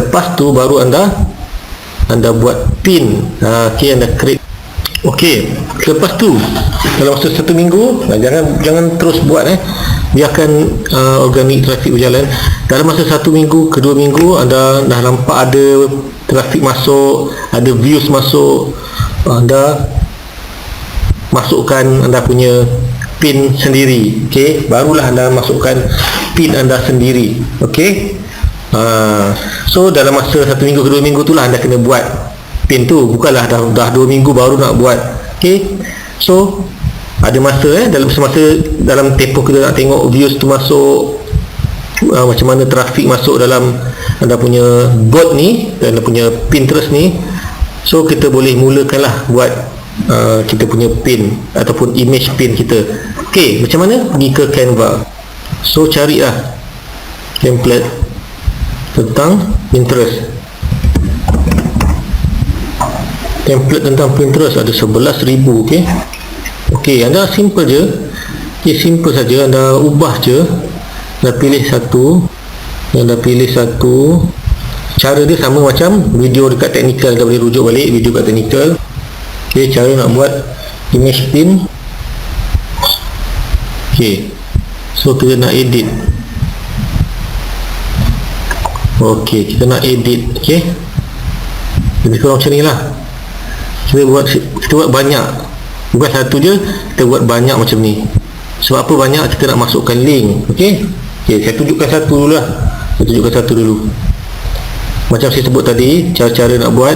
Lepas tu baru anda buat pin. Okey, anda create. Okey, lepas tu dalam masa 1 minggu, jangan terus buat, biarkan organik trafik berjalan. Dalam masa 1 minggu ke 2 minggu, anda dah nampak ada trafik masuk, ada views masuk, anda masukkan anda punya pin sendiri. Okey, barulah anda masukkan pin anda sendiri. Okey, so dalam masa 1 minggu ke 2 minggu itulah anda kena buat pin tu, bukanlah dah 2 minggu baru nak buat. Okey, so ada masa dalam tempoh kita nak tengok views tu masuk, macam mana trafik masuk dalam anda punya bot ni, anda punya Pinterest ni. So kita boleh mulakanlah buat kita punya pin ataupun image pin kita. Okey, macam mana? Pergi ke Canva. So carilah template tentang Pinterest. Template tentang Pinterest ada 11,000. Okey. Okey, anda simple je. Okey, simple saja, anda ubah je. Anda pilih satu. Cara dia sama macam video dekat technical, anda boleh rujuk balik video kat technical. Okey, cara nak buat image pin. Okey, so kita nak edit. Okey, kita nak edit. Okey, jadi kurang macam ni lah. Kita buat banyak, bukan satu je, kita buat banyak macam ni. Sebab apa banyak? Kita nak masukkan link. Okey, saya tunjukkan satu dulu lah. Macam saya sebut tadi, cara-cara nak buat